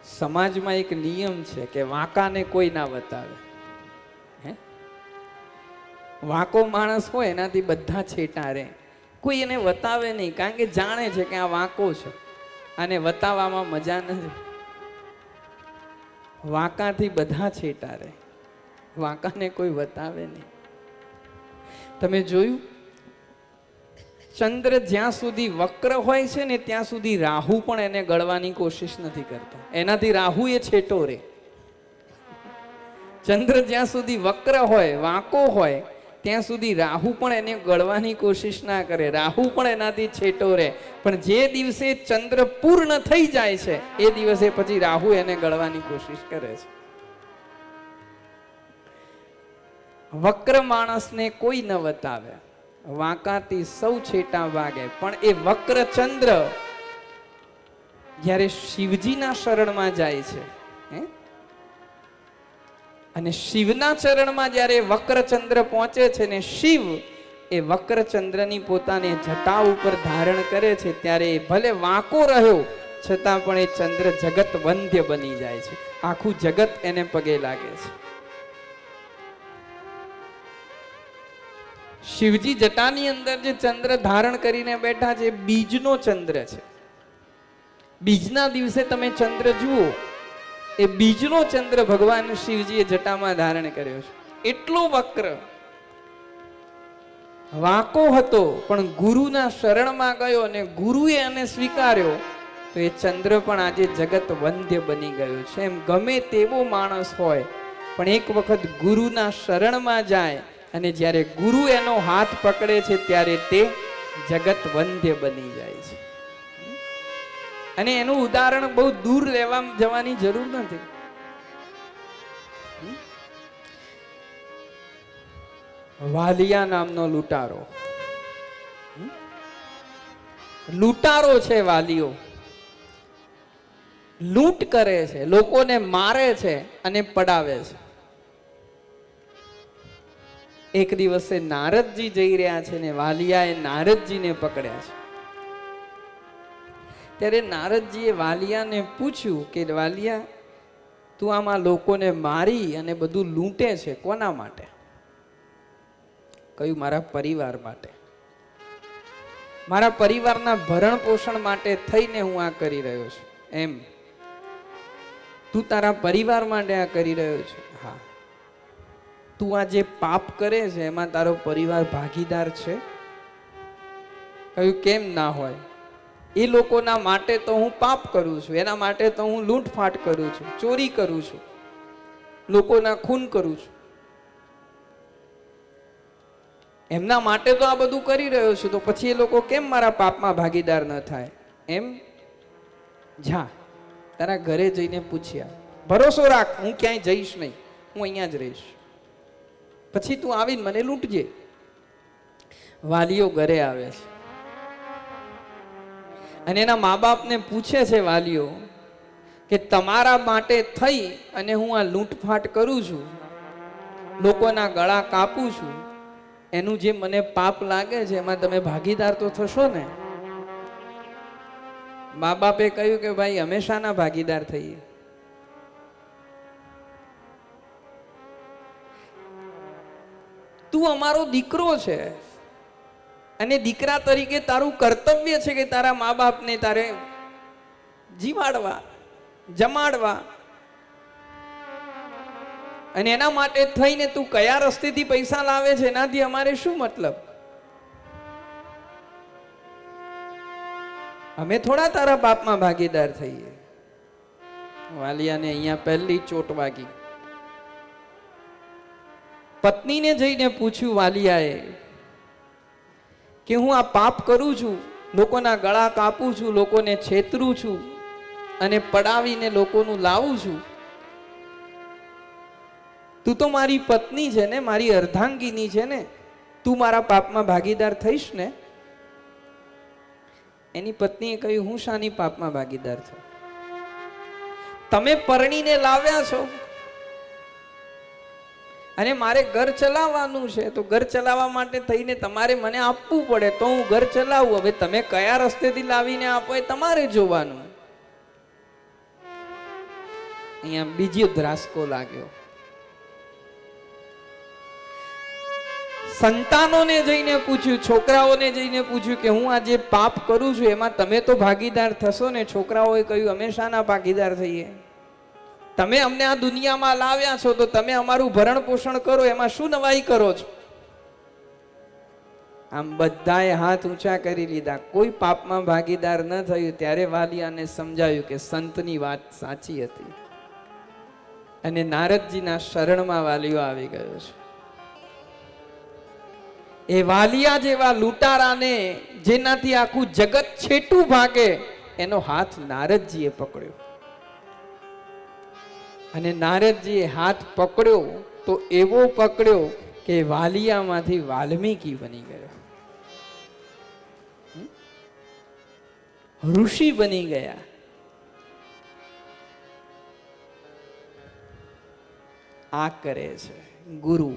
સમાજમાં એક નિયમ છે કે વાંકાને કોઈ ના બતાવે. હે, વાંકો માણસ હોય એનાથી બધા છેટા રહે, કોઈ એને બતાવે નહીં, કારણ કે જાણે છે કે આ વાંકો છે, આને બતાવવામાં મજા નથી. વાંકાથી બધા છેટા રહે, વાંકાને કોઈ બતાવે નહીં. તમે જોયું, ચંદ્ર જ્યાં સુધી વક્ર હોય છે ને ત્યાં સુધી રાહુ પણ એને ગળવાની કોશિશ નથી કરતો, એનાથી રાહુ એ છેટો રહે. ચંદ્ર જ્યાં સુધી વક્ર હોય, વાંકો હોય, ત્યાં સુધી રાહુ પણ એને ગળવાની કોશિશ ના કરે, રાહુ પણ એનાથી છેટો રહે. પણ જે દિવસે ચંદ્ર પૂર્ણ થઈ જાય છે એ દિવસે પછી રાહુ એને ગળવાની કોશિશ કરે છે. વક્ર માણસને કોઈ ન બતાવે, વાંકાથી સૌ છેટા વાગે. પણ એ વક્ર ચંદ્ર જ્યારે શિવજીના શરણમાં જાય છે, અને શિવના ચરણમાં જ્યારે વક્રચંદ્ર પહોંચે છે ને શિવ એ વક્રચંદ્રની પોતાની જટા ઉપર ધારણ કરે છે, ત્યારે ભલે વાંકો રહ્યો છતાં પણ એ ચંદ્ર જગત વંદ્ય બની જાય છે, આખું જગત એને પગે લાગે છે. શિવજી જટાની અંદર જે ચંદ્ર ધારણ કરીને બેઠા છે બીજનો ચંદ્ર છે. બીજના દિવસે તમે ચંદ્ર જુઓ, એ બીજનો ચંદ્ર ભગવાન શિવજીએ જટામાં ધારણ કર્યો છે. એટલો વક્ર, વાંકો હતો પણ ગુરુના શરણમાં ગયો અને ગુરુએ એને સ્વીકાર્યો, તો એ ચંદ્ર પણ આજે જગત વંદ્ય બની ગયો છે. એમ ગમે તેવો માણસ હોય પણ એક વખત ગુરુના શરણમાં જાય અને જ્યારે ગુરુ એનો હાથ પકડે છે ત્યારે તે જગત વંદ્ય બની જાય છે. અને એનું ઉદાહરણ બહુ દૂર લેવા જવાની જરૂર નથી. વાલિયા નામનો લૂંટારો, લૂંટારો છે વાલિયો, લૂંટ કરે છે, લોકોને મારે છે અને પડાવે છે. એક દિવસે નારદજી જઈ રહ્યા છે ને વાલિયાએ નારદજીને પકડ્યા છે. ત્યારે નારદજીએ વાલિયાને પૂછ્યું કે વાલિયા, તું આમાં લોકોને મારી અને બધું લૂંટે છે, કોના માટે? કહ્યું, મારા પરિવાર માટે, મારા પરિવારના ભરણ પોષણ માટે થઈને હું આ કરી રહ્યો છું. એમ તું તારા પરિવાર માટે આ કરી રહ્યો છે? હા. તું આ જે પાપ કરે છે એમાં તારો પરિવાર ભાગીદાર છે? કહ્યું, કેમ ના હોય? એ લોકોના માટે તો હું પાપ કરું છું, એના માટે તો હું લૂંટફાટ કરું છું, ચોરી કરું છું, લોકોના ખૂન કરું છું, એમના માટે તો આ બધું કરી રહ્યો છું, તો પછી એ લોકો કેમ મારા પાપમાં ભાગીદાર ન થાય? એમ જા, તારા ઘરે જઈને પૂછ્યા, ભરોસો રાખ, હું ક્યાંય જઈશ નહીં, હું અહીંયા જ રહીશ, પછી તું આવીને મને લૂંટજે. વાલીઓ ઘરે આવે છે અને એના મા બાપને પૂછે છે વાલીઓ કે તમારા માટે થઈ અને હું આ લૂંટફાટ કરું છું, લોકોના ગળા કાપું છું, એનું જે મને પાપ લાગે છે એમાં તમે ભાગીદાર તો થશો ને? મા બાપે કહ્યું કે ભાઈ હંમેશાના ભાગીદાર થઈએ. તું અમારો દીકરો છે અને દીકરા તરીકે તારું કર્તવ્ય છે કે તારા મા બાપને તારે જીવાડવા, જમાડવા, અને એના માટે થઈને તું કયા રસ્તેથી પૈસા લાવે છે એનાથી અમારે શું મતલબ? અમે થોડા તારા પાપમાં ભાગીદાર થઈએ. વાલિયાને અહીંયા પહેલી ચોટ વાગી. પત્નીને જઈને પૂછ્યું વાલિયાએ કે હું આ પાપ કરું છું, લોકોના ગળા કાપું છું, લોકોને છેતરું છું અને પડાવીને લોકોનું લાવું છું, તું તો મારી પત્ની છે ને, મારી અર્ધાંગીની છે ને, તું મારા પાપમાં ભાગીદાર થઈશ ને? એની પત્નીએ કહ્યું, હું શાની પાપમાં ભાગીદાર છું? તમે પરણીને લાવ્યા છો અને મારે ઘર ચલાવવાનું છે, તો ઘર ચલાવવા માટે થઈને તમારે મને આપવું પડે તો હું ઘર ચલાવું. હવે તમે કયા રસ્તેથી લાવીને આપો એ તમારે જોવાનું. અહીંયા બીજો ધ્રાસકો લાગ્યો. સંતાનોને જઈને પૂછ્યું, છોકરાઓને જઈને પૂછ્યું કે હું આ જે પાપ કરું છું એમાં તમે તો ભાગીદાર થશો ને? છોકરાઓએ કહ્યું અમે શાના ભાગીદાર થઈએ? તમે અમને આ દુનિયામાં લાવ્યા છો તો તમે અમારું ભરણ પોષણ કરો, એમાં શું નવાઈ કરો છો? આમ બધાએ હાથ ઊંચા કરી લીધા, કોઈ પાપમાં ભાગીદાર ન થયું. ત્યારે વાલિયાને સમજાયું કે સંતની વાત સાચી હતી અને નારદજીના શરણમાં વાલિયો આવી ગયો છે. એ વાલિયા જેવા લૂંટારાને, જેનાથી આખું જગત છેટું ભાગે, એનો હાથ નારદજીએ પકડ્યો. અને નારદજીએ હાથ પકડ્યો તો એવો પકડ્યો કે વાલિયામાંથી વાલ્મીકી બની ગયો, ઋષિ બની ગયા. આ કરે છે ગુરુ.